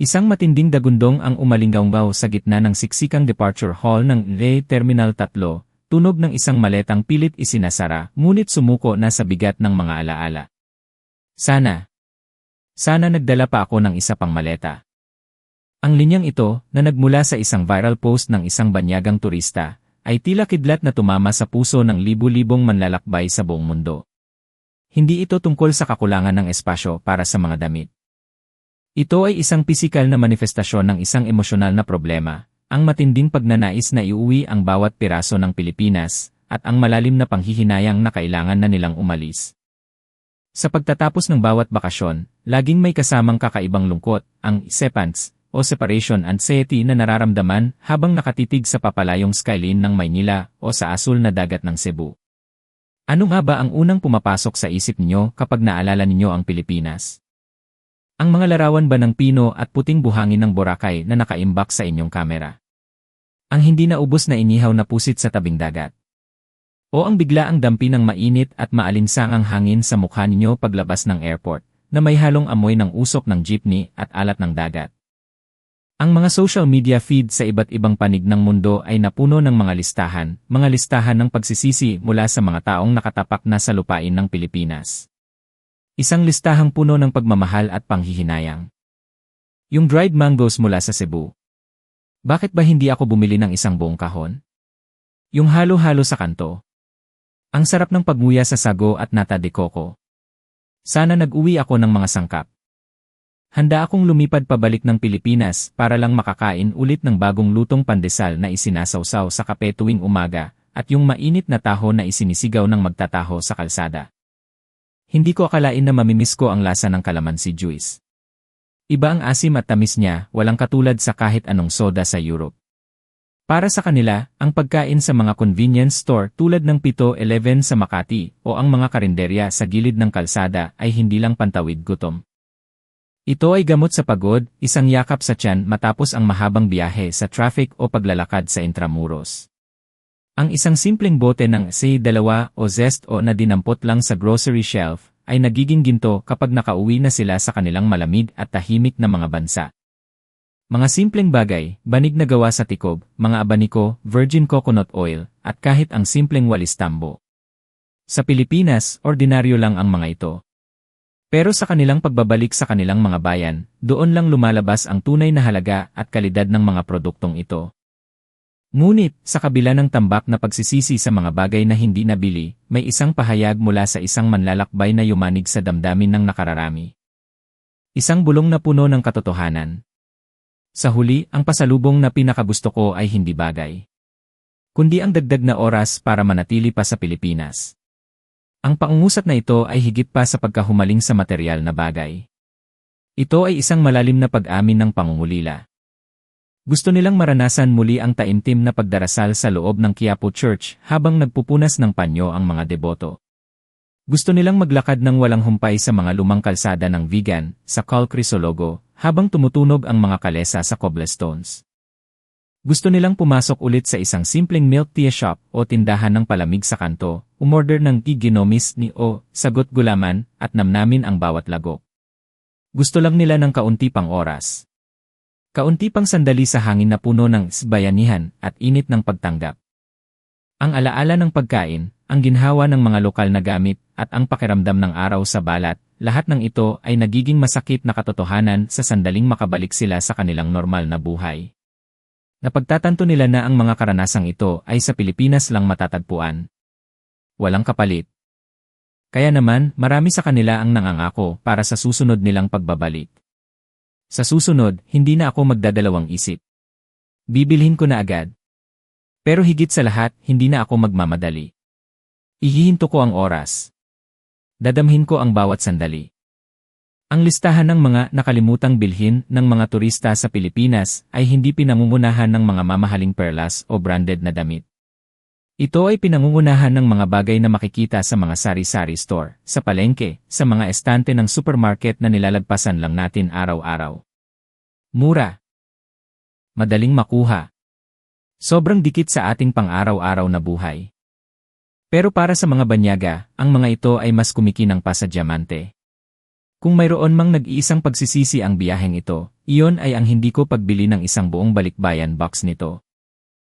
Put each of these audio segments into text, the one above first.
Isang matinding dagundong ang umalinggaw sa gitna ng siksikang departure hall ng LA Terminal 3, tunog ng isang maletang pilit isinasara, ngunit sumuko na sa bigat ng mga alaala. Sana nagdala pa ako ng isa pang maleta. Ang linyang ito, na nagmula sa isang viral post ng isang banyagang turista, ay tila kidlat na tumama sa puso ng libu-libong manlalakbay sa buong mundo. Hindi ito tungkol sa kakulangan ng espasyo para sa mga damit. Ito ay isang pisikal na manifestasyon ng isang emosyonal na problema, ang matinding pagnanais na iuwi ang bawat piraso ng Pilipinas, at ang malalim na panghihinayang na kailangan na nilang umalis. Sa pagtatapos ng bawat bakasyon, laging may kasamang kakaibang lungkot, ang acceptance o separation anxiety na nararamdaman habang nakatitig sa papalayong skyline ng Maynila o sa asul na dagat ng Cebu. Ano nga ba ang unang pumapasok sa isip ninyo kapag naalala ninyo ang Pilipinas? Ang mga larawan ba ng pino at puting buhangin ng Boracay na nakaimbak sa inyong kamera? Ang hindi naubos na inihaw na pusit sa tabing dagat? O ang biglaang dampi ng mainit at maalinsangang hangin sa mukha ninyo paglabas ng airport, na may halong amoy ng usok ng jeepney at alat ng dagat? Ang mga social media feed sa iba't ibang panig ng mundo ay napuno ng mga listahan ng pagsisisi mula sa mga taong nakatapak na sa lupain ng Pilipinas. Isang listahang puno ng pagmamahal at panghihinayang. Yung dried mangoes mula sa Cebu. Bakit ba hindi ako bumili ng isang buong kahon? Yung halo-halo sa kanto. Ang sarap ng pagnguya sa sago at nata de coco. Sana nag-uwi ako ng mga sangkap. Handa akong lumipad pabalik ng Pilipinas para lang makakain ulit ng bagong lutong pandesal na isinasawsaw sa kape tuwing umaga at yung mainit na taho na isinisigaw ng magtataho sa kalsada. Hindi ko akalain na mamimiss ko ang lasa ng kalamansi juice. Iba ang asim at tamis niya, walang katulad sa kahit anong soda sa Europe. Para sa kanila, ang pagkain sa mga convenience store tulad ng 7-Eleven sa Makati o ang mga karinderya sa gilid ng kalsada ay hindi lang pantawid gutom. Ito ay gamot sa pagod, isang yakap sa tiyan matapos ang mahabang biyahe sa traffic o paglalakad sa intramuros. Ang isang simpleng bote ng say 2 o zest o na dinampot lang sa grocery shelf ay nagiging ginto kapag nakauwi na sila sa kanilang malamig at tahimik na mga bansa. Mga simpleng bagay, banig na gawa sa tikob, mga abaniko, virgin coconut oil, at kahit ang simpleng walis tambo. Sa Pilipinas, ordinaryo lang ang mga ito. Pero sa kanilang pagbabalik sa kanilang mga bayan, doon lang lumalabas ang tunay na halaga at kalidad ng mga produktong ito. Ngunit, sa kabila ng tambak na pagsisisi sa mga bagay na hindi nabili, may isang pahayag mula sa isang manlalakbay na yumanig sa damdamin ng nakararami. Isang bulong na puno ng katotohanan. Sa huli, ang pasalubong na pinakagusto ko ay hindi bagay, kundi ang dagdag na oras para manatili pa sa Pilipinas. Ang pangungusap na ito ay higit pa sa pagkahumaling sa material na bagay. Ito ay isang malalim na pag-amin ng pangungulila. Gusto nilang maranasan muli ang taimtim na pagdarasal sa loob ng Quiapo Church habang nagpupunas ng panyo ang mga deboto. Gusto nilang maglakad ng walang humpay sa mga lumang kalsada ng Vigan, sa Cal Crisologo, habang tumutunog ang mga kalesa sa cobblestones. Gusto nilang pumasok ulit sa isang simpleng milk tea shop o tindahan ng palamig sa kanto, umorder ng ginomis ni o sagot gulaman at namnamin ang bawat lagok. Gusto lang nila ng kaunti pang oras. Kaunti pang sandali sa hangin na puno ng bayanihan at init ng pagtanggap. Ang alaala ng pagkain, ang ginhawa ng mga lokal na gamit, at ang pakiramdam ng araw sa balat, lahat ng ito ay nagiging masakit na katotohanan sa sandaling makabalik sila sa kanilang normal na buhay. Napagtatanto nila na ang mga karanasang ito ay sa Pilipinas lang matatagpuan. Walang kapalit. Kaya naman, marami sa kanila ang nangangako para sa susunod nilang pagbabalik. Sa susunod, hindi na ako magdadalawang isip. Bibilhin ko na agad. Pero higit sa lahat, hindi na ako magmamadali. Ihihinto ko ang oras. Dadamhin ko ang bawat sandali. Ang listahan ng mga nakalimutang bilhin ng mga turista sa Pilipinas ay hindi pinangungunahan ng mga mamahaling perlas o branded na damit. Ito ay pinangungunahan ng mga bagay na makikita sa mga sari-sari store, sa palengke, sa mga estante ng supermarket na nilalagpasan lang natin araw-araw. Mura. Madaling makuha. Sobrang dikit sa ating pang-araw-araw na buhay. Pero para sa mga banyaga, ang mga ito ay mas kumikinang pa sa diamante. Kung mayroon mang nag-iisang pagsisisi ang biyaheng ito, iyon ay ang hindi ko pagbili ng isang buong balikbayan box nito.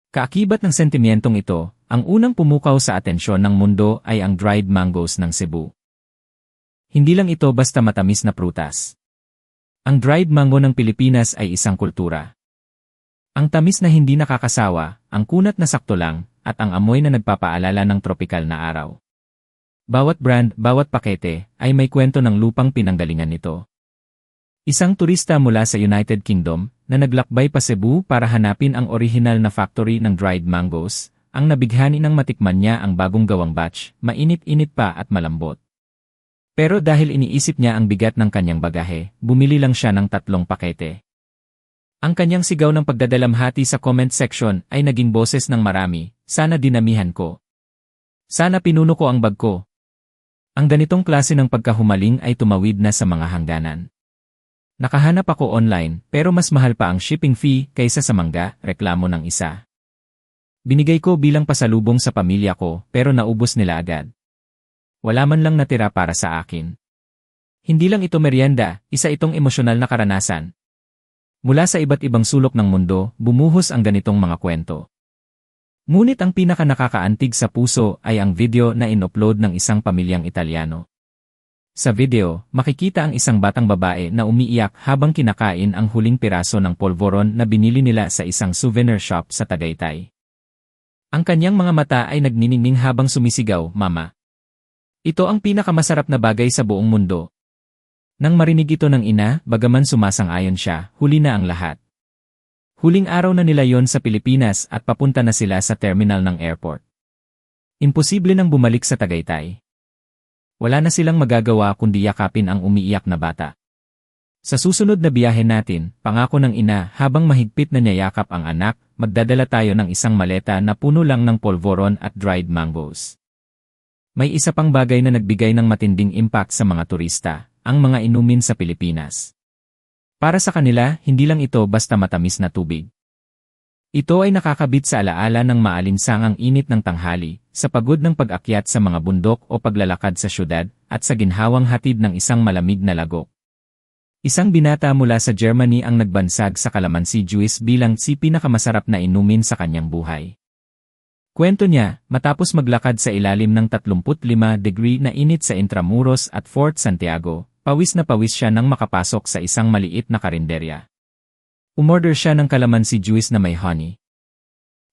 Kaakibat ng sentimentong ito, ang unang pumukaw sa atensyon ng mundo ay ang dried mangoes ng Cebu. Hindi lang ito basta matamis na prutas. Ang dried mango ng Pilipinas ay isang kultura. Ang tamis na hindi nakakasawa, ang kunat na sakto lang, at ang amoy na nagpapaalala ng tropikal na araw. Bawat brand, bawat pakete, ay may kwento ng lupang pinanggalingan nito. Isang turista mula sa United Kingdom, na naglakbay pa Cebu para hanapin ang orihinal na factory ng dried mangoes, ang nabighani ng matikman niya ang bagong gawang batch, mainit-init pa at malambot. Pero dahil iniisip niya ang bigat ng kanyang bagahe, bumili lang siya ng 3 pakete. Ang kanyang sigaw ng pagdadalamhati sa comment section ay naging boses ng marami, sana dinamihan ko. Sana pinuno ko ang bag ko. Ang ganitong klase ng pagkahumaling ay tumawid na sa mga hangganan. Nakahanap ako online, pero mas mahal pa ang shipping fee kaysa sa mangga, reklamo ng isa. Binigay ko bilang pasalubong sa pamilya ko, pero naubos nila agad. Wala man lang natira para sa akin. Hindi lang ito merienda, isa itong emosyonal na karanasan. Mula sa iba't ibang sulok ng mundo, bumuhos ang ganitong mga kwento. Ngunit ang pinaka-nakakaantig sa puso ay ang video na in-upload ng isang pamilyang Italyano. Sa video, makikita ang isang batang babae na umiiyak habang kinakain ang huling piraso ng polvoron na binili nila sa isang souvenir shop sa Tagaytay. Ang kanyang mga mata ay nagniningning habang sumisigaw, "Mama." Ito ang pinakamasarap na bagay sa buong mundo. Nang marinig ito ng ina, bagaman sumasang-ayon siya, huli na ang lahat. Huling araw na nila yon sa Pilipinas at papunta na sila sa terminal ng airport. Imposible nang bumalik sa Tagaytay. Wala na silang magagawa kundi yakapin ang umiiyak na bata. Sa susunod na biyahe natin, pangako ng ina habang mahigpit na niyayakap ang anak, magdadala tayo ng isang maleta na puno lang ng polvoron at dried mangoes. May isa pang bagay na nagbigay ng matinding impact sa mga turista, ang mga inumin sa Pilipinas. Para sa kanila, hindi lang ito basta matamis na tubig. Ito ay nakakabit sa alaala ng maalinsangang init ng tanghali, sa pagod ng pag-akyat sa mga bundok o paglalakad sa syudad, at sa ginhawang hatid ng isang malamig na lagok. Isang binata mula sa Germany ang nagbansag sa calamansi juice bilang si pinakamasarap na inumin sa kanyang buhay. Kwento niya, matapos maglakad sa ilalim ng 35° na init sa Intramuros at Fort Santiago, pawis na pawis siya nang makapasok sa isang maliit na karinderya. Umorder siya ng calamansi juice na may honey.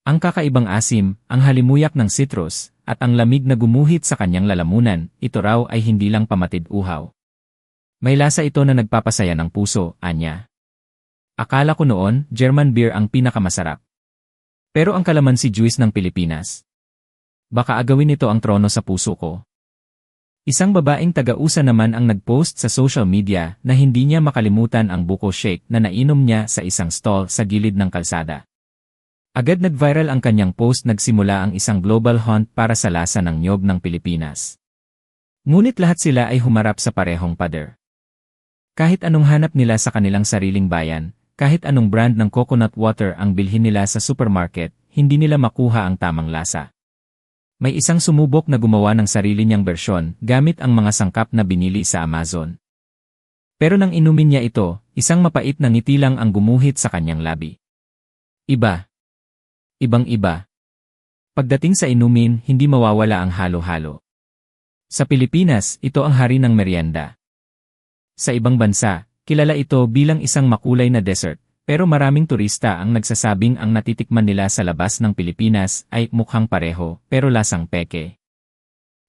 Ang kakaibang asim, ang halimuyak ng citrus, at ang lamig na gumuhit sa kanyang lalamunan, ito raw ay hindi lang pamatid-uhaw. May lasa ito na nagpapasaya ng puso, anya. Akala ko noon, German beer ang pinakamasarap. Pero ang calamansi juice ng Pilipinas. Baka agawin ito ang trono sa puso ko. Isang babaeng taga-USA naman ang nag-post sa social media na hindi niya makalimutan ang buko shake na nainom niya sa isang stall sa gilid ng kalsada. Agad nag-viral ang kanyang post, nagsimula ang isang global hunt para sa lasa ng niyog ng Pilipinas. Ngunit lahat sila ay humarap sa parehong pader. Kahit anong hanap nila sa kanilang sariling bayan, kahit anong brand ng coconut water ang bilhin nila sa supermarket, hindi nila makuha ang tamang lasa. May isang sumubok na gumawa ng sarili niyang bersyon gamit ang mga sangkap na binili sa Amazon. Pero nang inumin niya ito, isang mapait na ngiti lang ang gumuhit sa kanyang labi. Iba. Ibang-iba. Pagdating sa inumin, hindi mawawala ang halo-halo. Sa Pilipinas, ito ang hari ng merienda. Sa ibang bansa, kilala ito bilang isang makulay na dessert. Pero maraming turista ang nagsasabing ang natitikman nila sa labas ng Pilipinas ay mukhang pareho, pero lasang peke.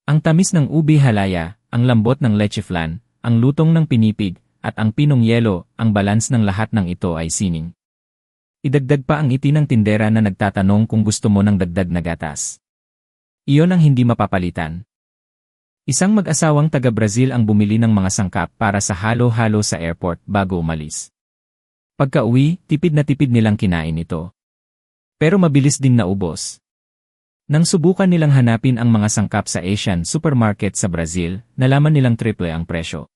Ang tamis ng ubi halaya, ang lambot ng leche flan, ang lutong ng pinipig, at ang pinong yelo, ang balance ng lahat ng ito ay sining. Idagdag pa ang ngiti ng tindera na nagtatanong kung gusto mo ng dagdag na gatas. Iyon ang hindi mapapalitan. Isang mag-asawang taga-Brazil ang bumili ng mga sangkap para sa halo-halo sa airport bago umalis. Pagka-uwi, tipid na tipid nilang kinain ito. Pero mabilis ding naubos. Nang subukan nilang hanapin ang mga sangkap sa Asian supermarket sa Brazil, nalaman nilang triple ang presyo.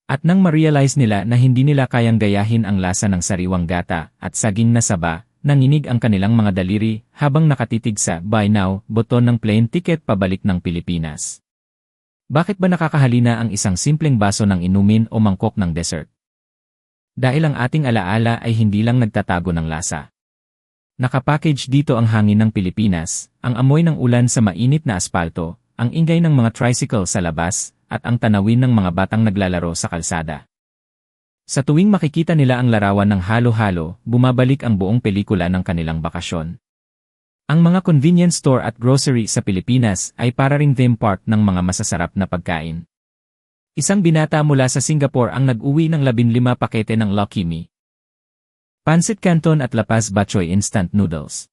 At nang ma-realize nila na hindi nila kayang gayahin ang lasa ng sariwang gata at saging na saba, nanginig ang kanilang mga daliri habang nakatitig sa "Buy Now" buton ng plane ticket pabalik ng Pilipinas. Bakit ba nakakahalina ang isang simpleng baso ng inumin o mangkok ng dessert? Dahil ang ating alaala ay hindi lang nagtatago ng lasa. Nakapackage dito ang hangin ng Pilipinas, ang amoy ng ulan sa mainit na aspalto, ang ingay ng mga tricycle sa labas, at ang tanawin ng mga batang naglalaro sa kalsada. Sa tuwing makikita nila ang larawan ng halo-halo, bumabalik ang buong pelikula ng kanilang bakasyon. Ang mga convenience store at grocery sa Pilipinas ay para ring theme park ng mga masasarap na pagkain. Isang binata mula sa Singapore ang nag-uwi ng 15 pakete ng Lucky Me, Pancit Canton at Lapas Batchoy instant noodles.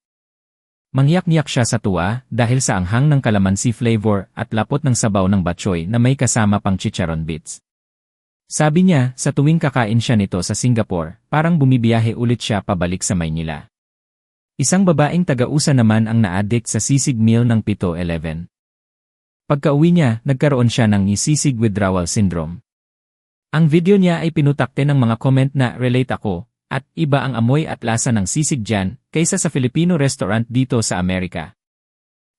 Mangyak-nyak siya sa tuwa dahil sa anghang ng kalamansi flavor at lapot ng sabaw ng batchoy na may kasama pang chicharon bits. Sabi niya, sa tuwing kakain siya nito sa Singapore, parang bumibiyahe ulit siya pabalik sa Maynila. Isang babaeng taga-USA naman ang na-addict sa sisig meal ng 7-Eleven. Pagka-uwi niya, nagkaroon siya ng sisig withdrawal syndrome. Ang video niya ay pinutakte ng mga comment na relate ako, at iba ang amoy at lasa ng sisig dyan kaysa sa Filipino restaurant dito sa Amerika.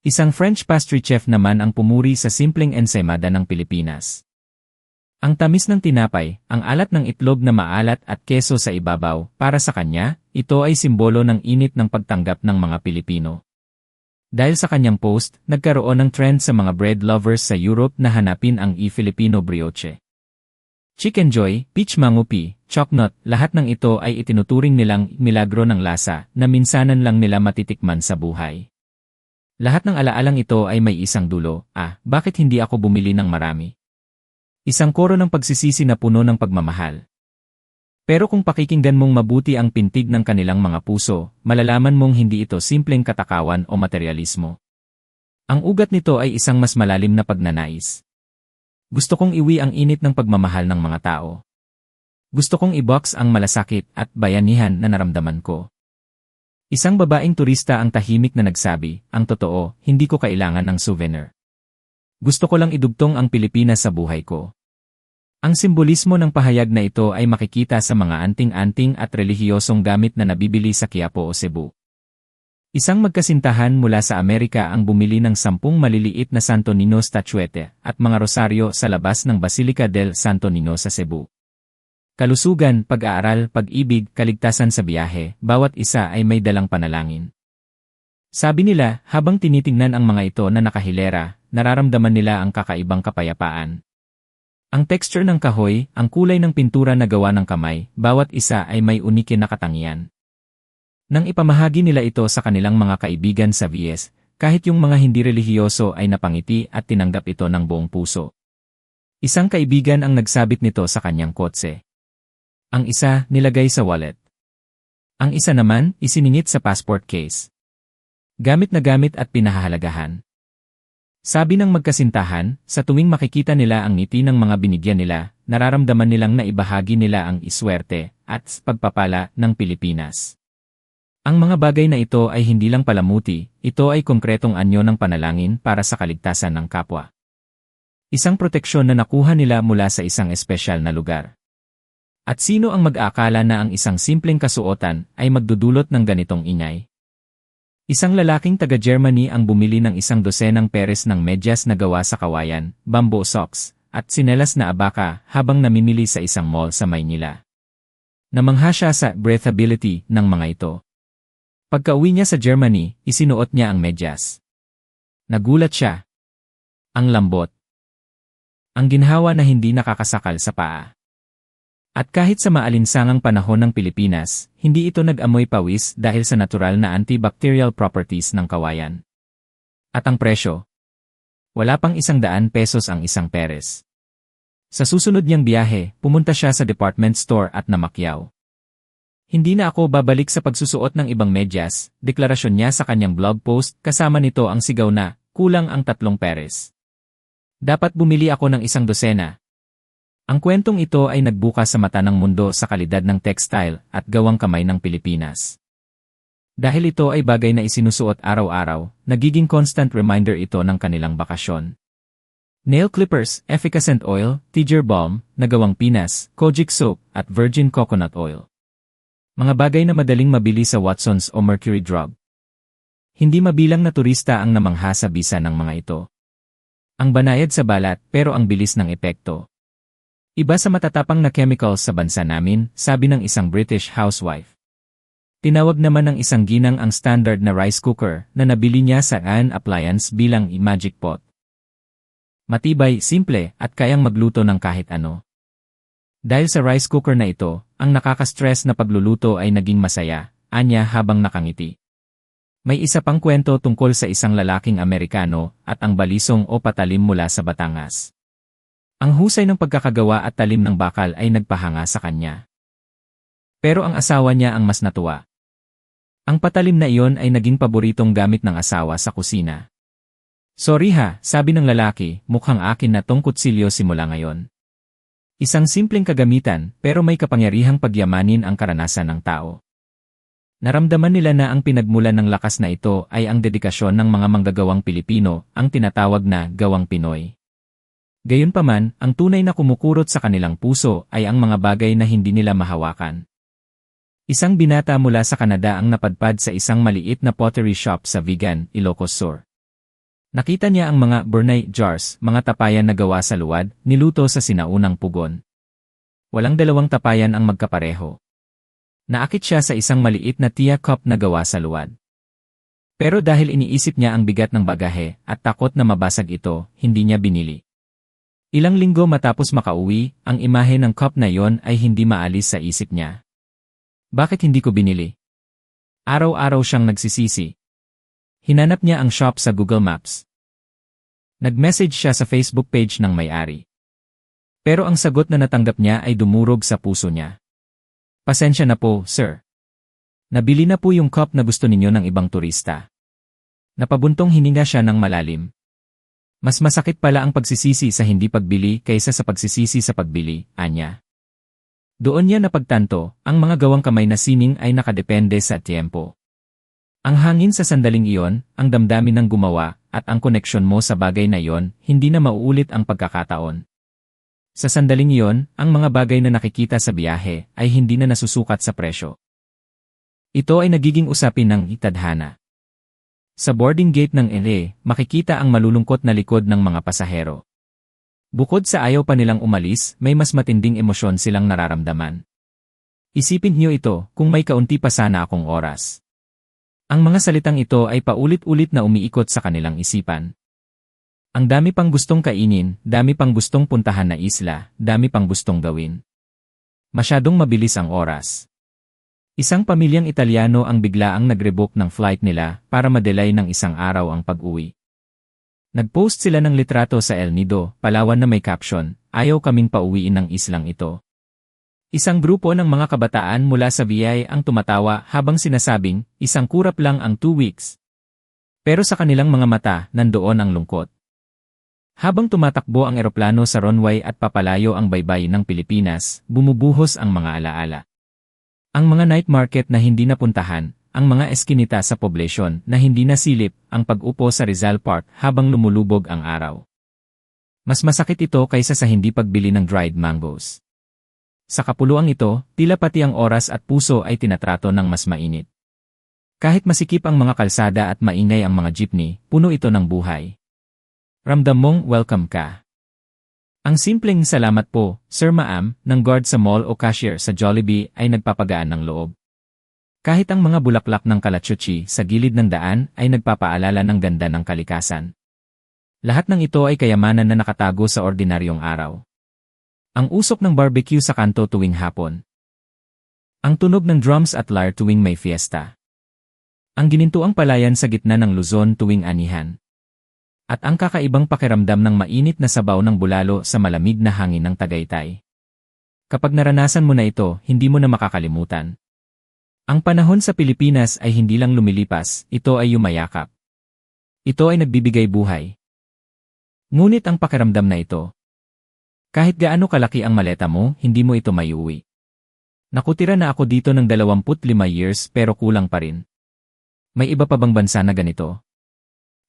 Isang French pastry chef naman ang pumuri sa simpleng ensaymada ng Pilipinas. Ang tamis ng tinapay, ang alat ng itlog na maalat at keso sa ibabaw, para sa kanya, ito ay simbolo ng init ng pagtanggap ng mga Pilipino. Dahil sa kanyang post, nagkaroon ng trend sa mga bread lovers sa Europe na hanapin ang Filipino brioche. Chicken Joy, Peach Mangupi, Chocnut, lahat ng ito ay itinuturing nilang milagro ng lasa na minsanan lang nila matitikman sa buhay. Lahat ng alaalang ito ay may isang dulo, bakit hindi ako bumili ng marami? Isang koro ng pagsisisi na puno ng pagmamahal. Pero kung pakikinggan mong mabuti ang pintig ng kanilang mga puso, malalaman mong hindi ito simpleng katakawan o materialismo. Ang ugat nito ay isang mas malalim na pagnanais. Gusto kong iwi ang init ng pagmamahal ng mga tao. Gusto kong i-box ang malasakit at bayanihan na naramdaman ko. Isang babaeng turista ang tahimik na nagsabi, ang totoo, hindi ko kailangan ng souvenir. Gusto ko lang idugtong ang Pilipinas sa buhay ko. Ang simbolismo ng pahayag na ito ay makikita sa mga anting-anting at relihiyosong gamit na nabibili sa Quiapo o Cebu. Isang magkasintahan mula sa Amerika ang bumili ng 10 maliliit na Santo Niño statuette at mga rosaryo sa labas ng Basilica del Santo Niño sa Cebu. Kalusugan, pag-aaral, pag-ibig, kaligtasan sa biyahe, bawat isa ay may dalang panalangin. Sabi nila, habang tinitingnan ang mga ito na nakahilera, nararamdaman nila ang kakaibang kapayapaan. Ang texture ng kahoy, ang kulay ng pintura na gawa ng kamay, bawat isa ay may unike na katangian. Nang ipamahagi nila ito sa kanilang mga kaibigan sa VS, kahit yung mga hindi relihiyoso ay napangiti at tinanggap ito ng buong puso. Isang kaibigan ang nagsabit nito sa kanyang kotse. Ang isa, nilagay sa wallet. Ang isa naman, isiningit sa passport case. Gamit na gamit at pinahahalagahan. Sabi ng magkasintahan, sa tuwing makikita nila ang ngiti ng mga binigyan nila, nararamdaman nilang naibahagi nila ang iswerte at pagpapala ng Pilipinas. Ang mga bagay na ito ay hindi lang palamuti, ito ay konkretong anyo ng panalangin para sa kaligtasan ng kapwa. Isang proteksyon na nakuha nila mula sa isang espesyal na lugar. At sino ang mag-aakala na ang isang simpleng kasuotan ay magdudulot ng ganitong ingay? Isang lalaking taga-Germany ang bumili ng 12 pares ng medyas na gawa sa kawayan, bamboo socks, at sinelas na abaka habang namimili sa isang mall sa Maynila. Namangha siya sa breathability ng mga ito. Pagka-uwi niya sa Germany, isinuot niya ang medyas. Nagulat siya. Ang lambot. Ang ginhawa na hindi nakakasakal sa paa. At kahit sa maalinsangang panahon ng Pilipinas, hindi ito nag-amoy pawis dahil sa natural na antibacterial properties ng kawayan. At ang presyo? Wala pang 100 pesos ang isang peres. Sa susunod niyang biyahe, pumunta siya sa department store at namakyaw. Hindi na ako babalik sa pagsusuot ng ibang medyas, deklarasyon niya sa kanyang blog post, kasama nito ang sigaw na, kulang ang 3 peres. Dapat bumili ako ng 12. Ang kwentong ito ay nagbukas sa mata ng mundo sa kalidad ng textile at gawang kamay ng Pilipinas. Dahil ito ay bagay na isinusuot araw-araw, nagiging constant reminder ito ng kanilang bakasyon. Nail clippers, efficacent oil, Tiger balm, nagawang Pinas, Kojic soap, at virgin coconut oil. Mga bagay na madaling mabili sa Watsons o Mercury Drug. Hindi mabilang na turista ang namangha sa bisa ng mga ito. Ang banayad sa balat pero ang bilis ng epekto. Iba sa matatapang na chemicals sa bansa namin, sabi ng isang British housewife. Tinawag naman ng isang ginang ang standard na rice cooker na nabili niya sa An Appliance bilang magic pot. Matibay, simple, at kayang magluto ng kahit ano. Dahil sa rice cooker na ito, ang nakaka-stress na pagluluto ay naging masaya, anya habang nakangiti. May isa pang kwento tungkol sa isang lalaking Amerikano at ang balisong o patalim mula sa Batangas. Ang husay ng pagkakagawa at talim ng bakal ay nagpahanga sa kanya. Pero ang asawa niya ang mas natuwa. Ang patalim na iyon ay naging paboritong gamit ng asawa sa kusina. Sorry ha, sabi ng lalaki, mukhang akin na tong kutsilyo simula ngayon. Isang simpleng kagamitan pero may kapangyarihang pagyamanin ang karanasan ng tao. Naramdaman nila na ang pinagmulan ng lakas na ito ay ang dedikasyon ng mga manggagawang Pilipino, ang tinatawag na gawang Pinoy. Gayunpaman, ang tunay na kumukurot sa kanilang puso ay ang mga bagay na hindi nila mahawakan. Isang binata mula sa Canada ang napadpad sa isang maliit na pottery shop sa Vigan, Ilocos Sur. Nakita niya ang mga Burnay jars, mga tapayan na gawa sa luwad, niluto sa sinaunang pugon. Walang dalawang tapayan ang magkapareho. Naakit siya sa isang maliit na tea cup na gawa sa luwad. Pero dahil iniisip niya ang bigat ng bagahe at takot na mabasag ito, hindi niya binili. Ilang linggo matapos makauwi, ang imahe ng cup na yon ay hindi maalis sa isip niya. Bakit hindi ko binili? Araw-araw siyang nagsisisi. Hinanap niya ang shop sa Google Maps. Nag-message siya sa Facebook page ng may-ari. Pero ang sagot na natanggap niya ay dumurog sa puso niya. Pasensya na po, sir. Nabili na po yung cup na gusto ninyo ng ibang turista. Napabuntong hininga siya ng malalim. Mas masakit pala ang pagsisisi sa hindi pagbili kaysa sa pagsisisi sa pagbili, anya. Doon niya napagtanto, ang mga gawang kamay na sining ay nakadepende sa tiempo. Ang hangin sa sandaling iyon, ang damdamin ng gumawa, at ang koneksyon mo sa bagay na iyon, hindi na mauulit ang pagkakataon. Sa sandaling iyon, ang mga bagay na nakikita sa biyahe ay hindi na nasusukat sa presyo. Ito ay nagiging usapin ng tadhana. Sa boarding gate ng LA, makikita ang malulungkot na likod ng mga pasahero. Bukod sa ayaw pa nilang umalis, may mas matinding emosyon silang nararamdaman. Isipin niyo ito, kung may kaunti pa sana akong oras. Ang mga salitang ito ay paulit-ulit na umiikot sa kanilang isipan. Ang dami pang gustong kainin, dami pang gustong puntahan na isla, dami pang gustong gawin. Masyadong mabilis ang oras. Isang pamilyang Italyano ang biglaang nag-rebook ng flight nila para madelay ng isang araw ang pag-uwi. Nag-post sila ng litrato sa El Nido, Palawan na may caption, "Ayaw kaming pauwiin ng islang ito." Isang grupo ng mga kabataan mula sa VI ang tumatawa habang sinasabing, isang kurap lang ang 2 weeks. Pero sa kanilang mga mata, nandoon ang lungkot. Habang tumatakbo ang eroplano sa runway at papalayo ang baybay ng Pilipinas, bumubuhos ang mga alaala. Ang mga night market na hindi napuntahan, ang mga eskinita sa poblasyon na hindi nasilip, ang pag-upo sa Rizal Park habang lumulubog ang araw. Mas masakit ito kaysa sa hindi pagbili ng dried mangoes. Sa kapuluang ito, tila pati ang oras at puso ay tinatrato ng mas mainit. Kahit masikip ang mga kalsada at maingay ang mga jeepney, puno ito ng buhay. Ramdam mong welcome ka. Ang simpleng salamat po, Sir Ma'am, ng guard sa mall o cashier sa Jollibee ay nagpapagaan ng loob. Kahit ang mga bulaklak ng kalachuchi sa gilid ng daan ay nagpapaalala ng ganda ng kalikasan. Lahat ng ito ay kayamanan na nakatago sa ordinaryong araw. Ang usok ng barbecue sa kanto tuwing hapon. Ang tunog ng drums at lyre tuwing may fiesta. Ang ginintuang palayan sa gitna ng Luzon tuwing anihan. At ang kakaibang pakiramdam ng mainit na sabaw ng bulalo sa malamig na hangin ng Tagaytay. Kapag naranasan mo na ito, hindi mo na makakalimutan. Ang panahon sa Pilipinas ay hindi lang lumilipas, ito ay yumayakap. Ito ay nagbibigay buhay. Ngunit ang pakiramdam na ito, kahit gaano kalaki ang maleta mo, hindi mo ito maiuwi. Nakutira na ako dito ng 25 years pero kulang pa rin. May iba pa bang bansa na ganito?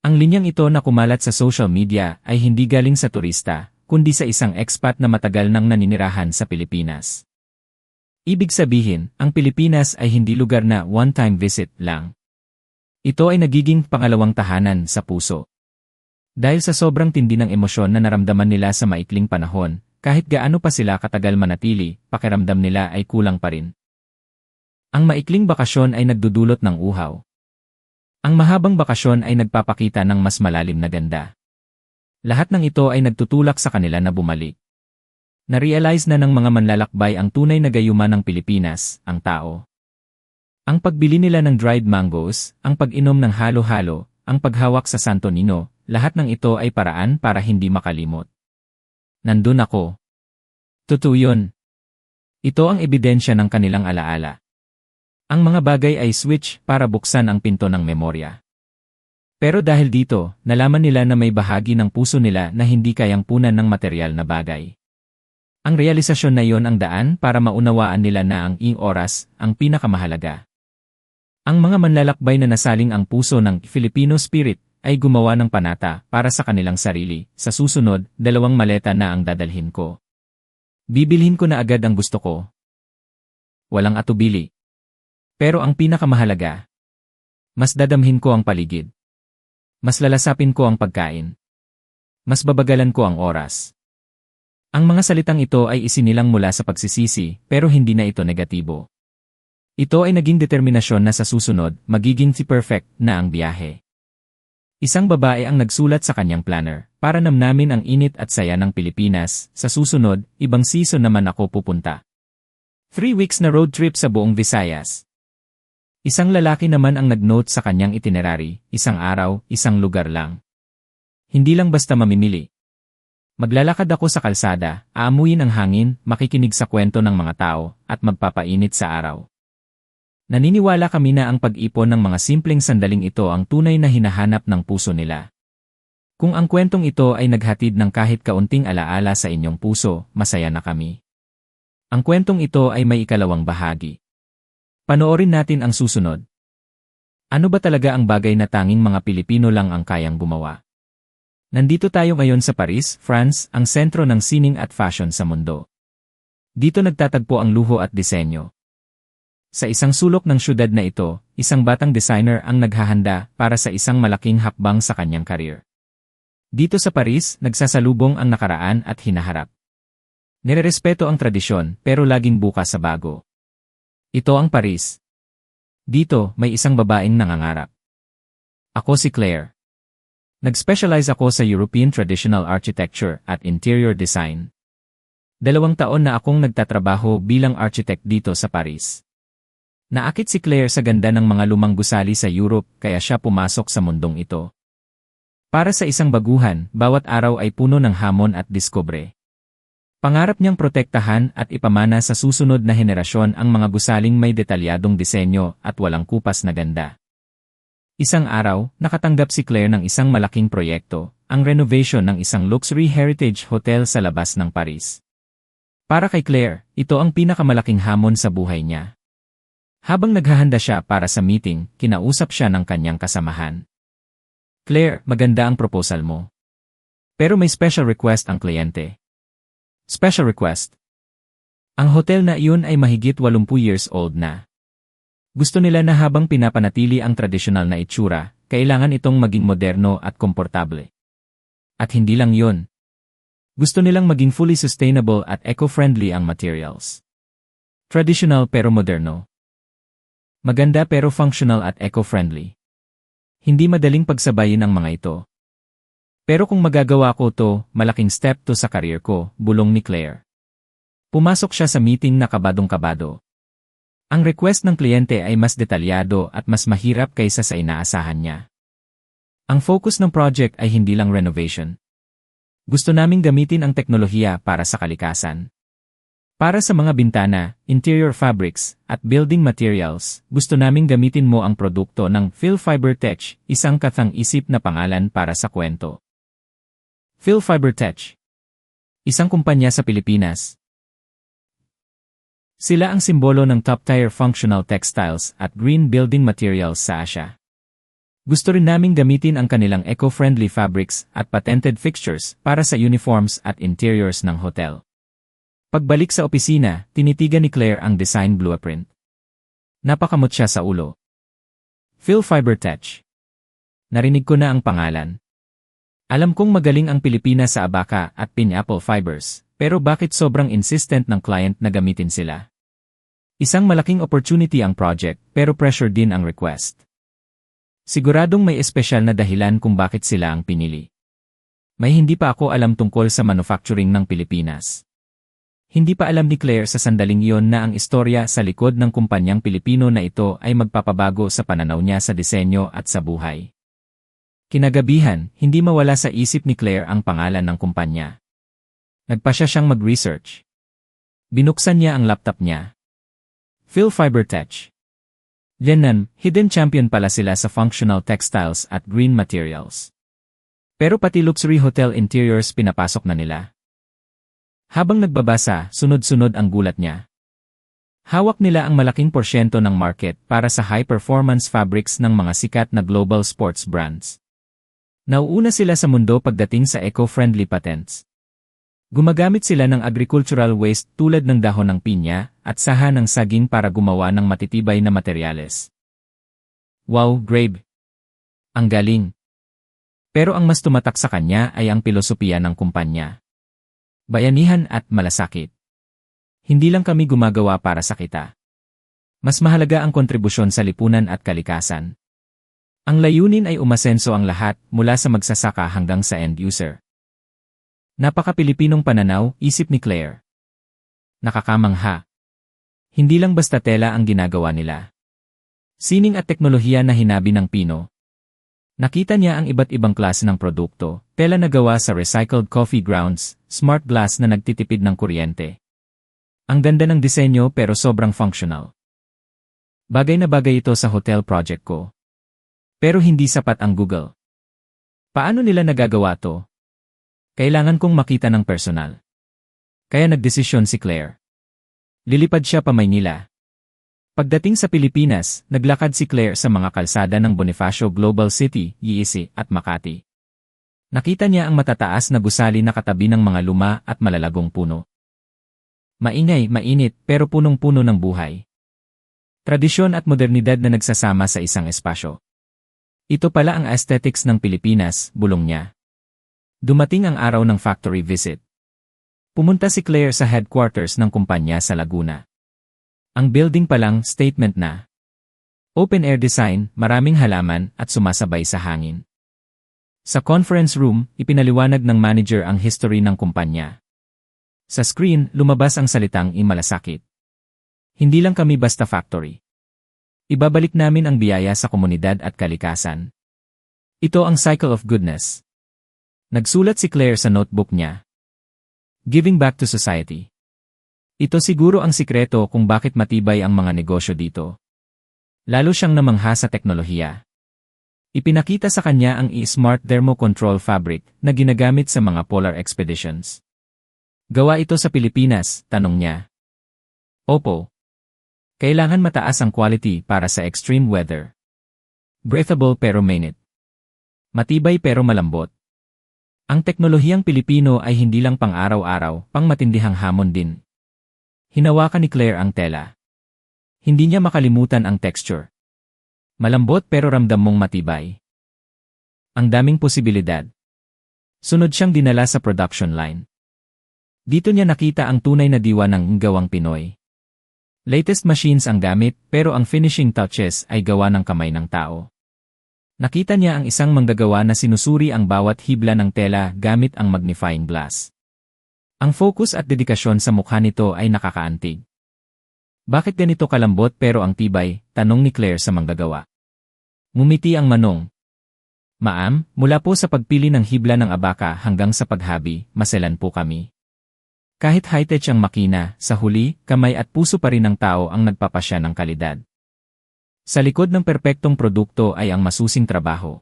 Ang linyang ito na kumalat sa social media ay hindi galing sa turista, kundi sa isang expat na matagal nang naninirahan sa Pilipinas. Ibig sabihin, ang Pilipinas ay hindi lugar na one-time visit lang. Ito ay nagiging pangalawang tahanan sa puso. Dahil sa sobrang tindi ng emosyon na naramdaman nila sa maikling panahon, kahit gaano pa sila katagal manatili, pakiramdam nila ay kulang pa rin. Ang maikling bakasyon ay nagdudulot ng uhaw. Ang mahabang bakasyon ay nagpapakita ng mas malalim na ganda. Lahat ng ito ay nagtutulak sa kanila na bumalik. Na-realize na ng mga manlalakbay ang tunay na gayuma ng Pilipinas, ang tao. Ang pagbili nila ng dried mangoes, ang pag-inom ng halo-halo, ang paghawak sa Santo Niño, lahat ng ito ay paraan para hindi makalimot. Nandun ako. Totoo yun. Ito ang ebidensya ng kanilang alaala. Ang mga bagay ay switch para buksan ang pinto ng memorya. Pero dahil dito, nalaman nila na may bahagi ng puso nila na hindi kayang punan ng materyal na bagay. Ang realisasyon na iyon ang daan para maunawaan nila na ang oras ang pinakamahalaga. Ang mga manlalakbay na nasaling ang puso ng Filipino spirit ay gumawa ng panata para sa kanilang sarili. Sa susunod, 2 maleta na ang dadalhin ko. Bibilhin ko na agad ang gusto ko. Walang atubili. Pero ang pinakamahalaga, mas dadamhin ko ang paligid. Mas lalasapin ko ang pagkain. Mas babagalan ko ang oras. Ang mga salitang ito ay isinilang mula sa pagsisisi, pero hindi na ito negatibo. Ito ay naging determinasyon na sa susunod, magiging perfect na ang biyahe. Isang babae ang nagsulat sa kanyang planner, para namnamin ang init at saya ng Pilipinas. Sa susunod, ibang season naman ako pupunta. 3 weeks na road trip sa buong Visayas. Isang lalaki naman ang nag-note sa kanyang itinerary, 1 araw, 1 lugar lang. Hindi lang basta mamimili. Maglalakad ako sa kalsada, aamuyin ang hangin, makikinig sa kwento ng mga tao, at magpapainit sa araw. Naniniwala kami na ang pag-ipon ng mga simpleng sandaling ito ang tunay na hinahanap ng puso nila. Kung ang kwentong ito ay naghatid ng kahit kaunting alaala sa inyong puso, masaya na kami. Ang kwentong ito ay may 2 bahagi. Panoorin natin ang susunod. Ano ba talaga ang bagay na tanging mga Pilipino lang ang kayang gumawa? Nandito tayo ngayon sa Paris, France, ang sentro ng sining at fashion sa mundo. Dito nagtatagpo ang luho at disenyo. Sa isang sulok ng syudad na ito, isang batang designer ang naghahanda para sa isang malaking hakbang sa kanyang career. Dito sa Paris, nagsasalubong ang nakaraan at hinaharap. Nirerespeto ang tradisyon pero laging bukas sa bago. Ito ang Paris. Dito, may isang babaeng nangangarap. Ako si Claire. Nag-specialize ako sa European Traditional Architecture at Interior Design. 2 taon na akong nagtatrabaho bilang architect dito sa Paris. Naakit si Claire sa ganda ng mga lumang gusali sa Europe kaya siya pumasok sa mundong ito. Para sa isang baguhan, bawat araw ay puno ng hamon at diskobre. Pangarap niyang protektahan at ipamana sa susunod na henerasyon ang mga gusaling may detalyadong disenyo at walang kupas na ganda. Isang araw, nakatanggap si Claire ng isang malaking proyekto, ang renovation ng isang luxury heritage hotel sa labas ng Paris. Para kay Claire, ito ang pinakamalaking hamon sa buhay niya. Habang naghahanda siya para sa meeting, kinausap siya ng kanyang kasamahan. Claire, maganda ang proposal mo. Pero may special request ang kliyente. Special request. Ang hotel na iyon ay mahigit 80 years old na. Gusto nila na habang pinapanatili ang tradisyonal na itsura, kailangan itong maging moderno at komportable. At hindi lang yun. Gusto nilang maging fully sustainable at eco-friendly ang materials. Traditional pero moderno. Maganda pero functional at eco-friendly. Hindi madaling pagsabayin ang mga ito. Pero kung magagawa ko to, malaking step to sa career ko, bulong ni Claire. Pumasok siya sa meeting na kabadong-kabado. Ang request ng kliyente ay mas detalyado at mas mahirap kaysa sa inaasahan niya. Ang focus ng project ay hindi lang renovation. Gusto naming gamitin ang teknolohiya para sa kalikasan. Para sa mga bintana, interior fabrics, at building materials, gusto naming gamitin mo ang produkto ng Phil Fiber Tech, isang kathang-isip na pangalan para sa kwento. Phil Fiber Tech. Isang kumpanya sa Pilipinas. Sila ang simbolo ng top-tier functional textiles at green building materials sa Asia. Gusto rin naming gamitin ang kanilang eco-friendly fabrics at patented fixtures para sa uniforms at interiors ng hotel. Pagbalik sa opisina, tinitigan ni Claire ang design blueprint. Napakamot siya sa ulo. Phil Fiber Tech. Narinig ko na ang pangalan. Alam kong magaling ang Pilipinas sa abaka at pineapple fibers, pero bakit sobrang insistent ng client na gamitin sila? Isang malaking opportunity ang project, pero pressure din ang request. Siguradong may espesyal na dahilan kung bakit sila ang pinili. May hindi pa ako alam tungkol sa manufacturing ng Pilipinas. Hindi pa alam ni Claire sa sandaling iyon na ang istorya sa likod ng kumpanyang Pilipino na ito ay magpapabago sa pananaw niya sa disenyo at sa buhay. Kinagabihan, hindi mawala sa isip ni Claire ang pangalan ng kumpanya. Nagpa siya siyang mag-research. Binuksan niya ang laptop niya. Phil Fiber Tech. Yan, hidden champion pala sila sa functional textiles at green materials. Pero pati luxury hotel interiors pinapasok na nila. Habang nagbabasa, sunod-sunod ang gulat niya. Hawak nila ang malaking porsyento ng market para sa high-performance fabrics ng mga sikat na global sports brands. Nauuna sila sa mundo pagdating sa eco-friendly patents. Gumagamit sila ng agricultural waste tulad ng dahon ng pinya at saha ng saging para gumawa ng matitibay na materyales. Wow, Grabe! Ang galing! Pero ang mas tumatak sa kanya ay ang pilosopiya ng kumpanya. Bayanihan at malasakit. Hindi lang kami gumagawa para sa kita. Mas mahalaga ang kontribusyon sa lipunan at kalikasan. Ang layunin ay umasenso ang lahat mula sa magsasaka hanggang sa end user. Napaka-Pilipinong pananaw, isip ni Claire. Nakakamangha. Hindi lang basta tela ang ginagawa nila. Sining at teknolohiya na hinabi ng Pino. Nakita niya ang iba't ibang klase ng produkto, tela na gawa sa recycled coffee grounds, smart glass na nagtitipid ng kuryente. Ang ganda ng disenyo pero sobrang functional. Bagay na bagay ito sa hotel project ko. Pero hindi sapat ang Google. Paano nila nagagawa to? Kailangan kong makita ng personal. Kaya nagdesisyon si Claire. Lilipad siya pa Maynila. Pagdating sa Pilipinas, naglakad si Claire sa mga kalsada ng Bonifacio Global City, Yisi at Makati. Nakita niya ang matataas na gusali na katabi ng mga luma at malalagong puno. Maingay, mainit, pero punong-puno ng buhay. Tradisyon at modernidad na nagsasama sa isang espasyo. Ito pala ang aesthetics ng Pilipinas, bulong niya. Dumating ang araw ng factory visit. Pumunta si Claire sa headquarters ng kumpanya sa Laguna. Ang building pa lang, statement na. Open-air design, maraming halaman, at sumasabay sa hangin. Sa conference room, ipinaliwanag ng manager ang history ng kumpanya. Sa screen, lumabas ang salitang imalasakit. Hindi lang kami basta factory. Ibabalik namin ang biyaya sa komunidad at kalikasan. Ito ang cycle of goodness. Nagsulat si Claire sa notebook niya. Giving back to society. Ito siguro ang sikreto kung bakit matibay ang mga negosyo dito. Lalo siyang namangha sa teknolohiya. Ipinakita sa kanya ang e-smart thermocontrol fabric na ginagamit sa mga polar expeditions. Gawa ito sa Pilipinas, tanong niya. Opo. Kailangan mataas ang quality para sa extreme weather. Breathable pero mainit. Matibay pero malambot. Ang teknolohiyang Pilipino ay hindi lang pang-araw-araw, pang-matindihang hamon din. Hinawakan ni Claire ang tela. Hindi niya makalimutan ang texture. Malambot pero ramdam mong matibay. Ang daming posibilidad. Sunod siyang dinala sa production line. Dito niya nakita ang tunay na diwa ng gawang Pinoy. Latest machines ang gamit pero ang finishing touches ay gawa ng kamay ng tao. Nakita niya ang isang manggagawa na sinusuri ang bawat hibla ng tela gamit ang magnifying glass. Ang focus at dedikasyon sa mukha nito ay nakakaantig. Bakit ganito kalambot pero ang tibay? Tanong ni Claire sa manggagawa. Ngumiti ang manong. Ma'am, mula po sa pagpili ng hibla ng abaka hanggang sa paghabi, maselan po kami. Kahit high-tech ang makina, sa huli, kamay at puso pa rin ng tao ang nagpapasya ng kalidad. Sa likod ng perpektong produkto ay ang masusing trabaho.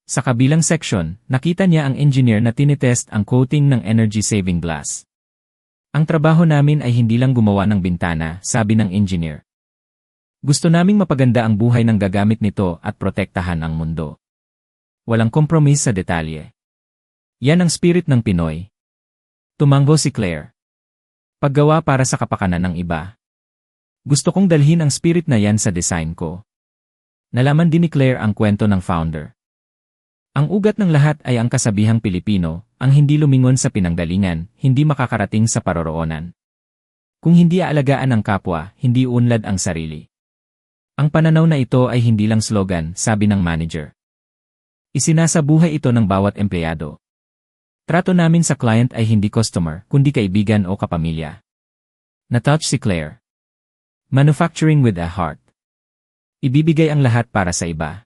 Sa kabilang section, nakita niya ang engineer na tinitest ang coating ng energy-saving glass. Ang trabaho namin ay hindi lang gumawa ng bintana, sabi ng engineer. Gusto naming mapaganda ang buhay ng gagamit nito at protektahan ang mundo. Walang kompromis sa detalye. Yan ang spirit ng Pinoy. Tumanggo si Claire. Paggawa para sa kapakanan ng iba. Gusto kong dalhin ang spirit na yan sa design ko. Nalaman din ni Claire ang kwento ng founder. Ang ugat ng lahat ay ang kasabihang Pilipino, ang hindi lumingon sa pinanggalingan, hindi makakarating sa paroroonan. Kung hindi aalagaan ang kapwa, hindi unlad ang sarili. Ang pananaw na ito ay hindi lang slogan, sabi ng manager. Isinasabuhay ito ng bawat empleyado. Trato namin sa client ay hindi customer, kundi kaibigan o kapamilya. Natouch si Claire. Manufacturing with a heart. Ibibigay ang lahat para sa iba.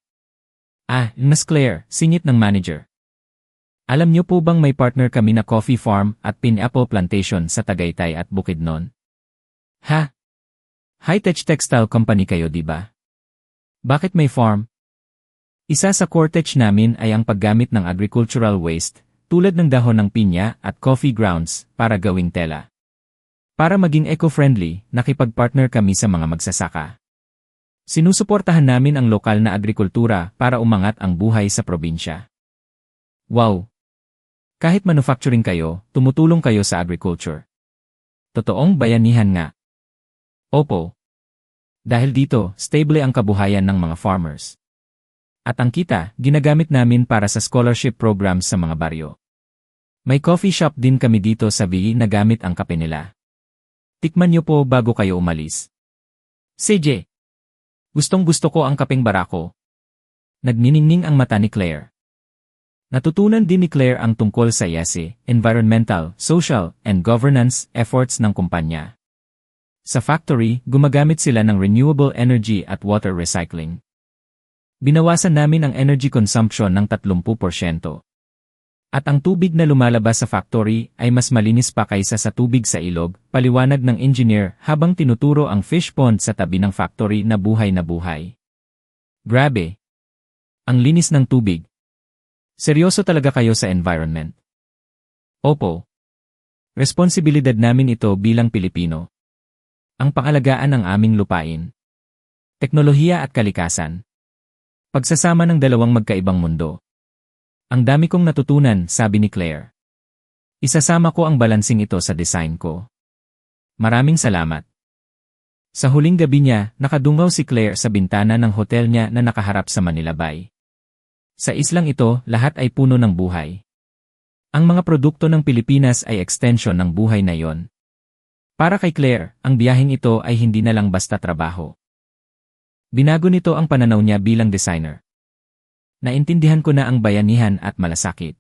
Mas Claire, singit ng manager. Alam niyo po bang may partner kami na coffee farm at pineapple plantation sa Tagaytay at Bukidnon? Ha? High-tech textile company kayo, di ba? Bakit may farm? Isa sa core tech namin ay ang paggamit ng agricultural waste, tulad ng dahon ng pinya at coffee grounds, para gawing tela. Para maging eco-friendly, nakipag-partner kami sa mga magsasaka. Sinusuportahan namin ang lokal na agrikultura para umangat ang buhay sa probinsya. Wow! Kahit manufacturing kayo, tumutulong kayo sa agriculture. Totoong bayanihan nga. Opo. Dahil dito, stable ang kabuhayan ng mga farmers. At ang kita, ginagamit namin para sa scholarship programs sa mga baryo. May coffee shop din kami dito sa VI na gamit ang kape nila. Tikman niyo po bago kayo umalis. CJ! Gustong-gusto ko ang kapeng barako. Nagniningning ang mata ni Claire. Natutunan din ni Claire ang tungkol sa ESG, environmental, social, and governance efforts ng kumpanya. Sa factory, gumagamit sila ng renewable energy at water recycling. Binawasan namin ang energy consumption ng 30%. At ang tubig na lumalabas sa factory ay mas malinis pa kaysa sa tubig sa ilog, paliwanag ng engineer habang tinuturo ang fish pond sa tabi ng factory na buhay na buhay. Grabe! Ang linis ng tubig. Seryoso talaga kayo sa environment. Opo. Responsibilidad namin ito bilang Pilipino. Ang pangalagaan ng aming lupain. Teknolohiya at kalikasan. Pagsasama ng dalawang magkaibang mundo. Ang dami kong natutunan, sabi ni Claire. Isasama ko ang balansing ito sa design ko. Maraming salamat. Sa huling gabi niya, nakadungaw si Claire sa bintana ng hotel niya na nakaharap sa Manila Bay. Sa islang ito, lahat ay puno ng buhay. Ang mga produkto ng Pilipinas ay extension ng buhay na yon. Para kay Claire, ang biyaheng ito ay hindi na lang basta trabaho. Binago nito ang pananaw niya bilang designer. Naintindihan ko na ang bayanihan at malasakit.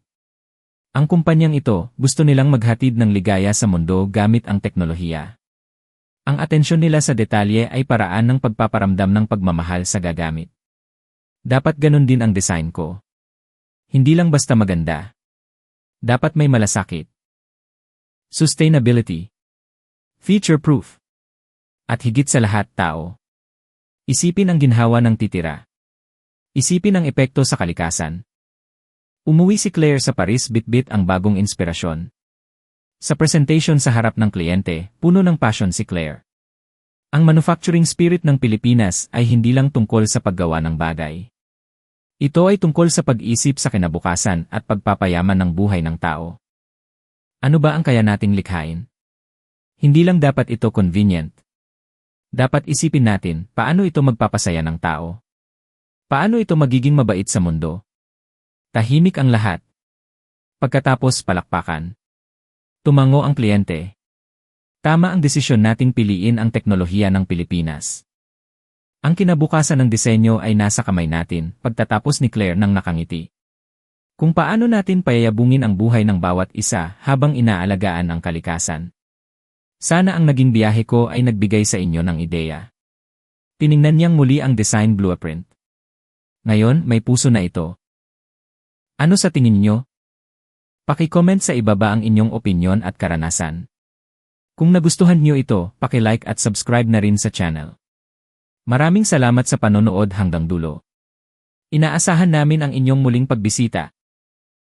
Ang kumpanyang ito, gusto nilang maghatid ng ligaya sa mundo gamit ang teknolohiya. Ang atensyon nila sa detalye ay paraan ng pagpaparamdam ng pagmamahal sa gagamit. Dapat ganun din ang design ko. Hindi lang basta maganda. Dapat may malasakit. Sustainability. Future-proof. At higit sa lahat, tao. Isipin ang ginhawa ng titira. Isipin ang epekto sa kalikasan. Umuwi si Claire sa Paris bitbit ang bagong inspirasyon. Sa presentation sa harap ng kliyente, puno ng passion si Claire. Ang manufacturing spirit ng Pilipinas ay hindi lang tungkol sa paggawa ng bagay. Ito ay tungkol sa pag-isip sa kinabukasan at pagpapayaman ng buhay ng tao. Ano ba ang kaya nating likhain? Hindi lang dapat ito convenient. Dapat isipin natin, paano ito magpapasaya ng tao? Paano ito magiging mabait sa mundo? Tahimik ang lahat. Pagkatapos palakpakan. Tumango ang kliyente. Tama ang desisyon nating piliin ang teknolohiya ng Pilipinas. Ang kinabukasan ng disenyo ay nasa kamay natin, pagtatapos ni Claire nang nakangiti. Kung paano natin payayabungin ang buhay ng bawat isa habang inaalagaan ang kalikasan. Sana ang naging biyahe ko ay nagbigay sa inyo ng ideya. Tiningnan niyang muli ang design blueprint. Ngayon, may puso na ito. Ano sa tingin niyo? Paki-comment sa ibaba ang inyong opinyon at karanasan. Kung nagustuhan niyo ito, paki-like at subscribe na rin sa channel. Maraming salamat sa panonood hanggang dulo. Inaasahan namin ang inyong muling pagbisita.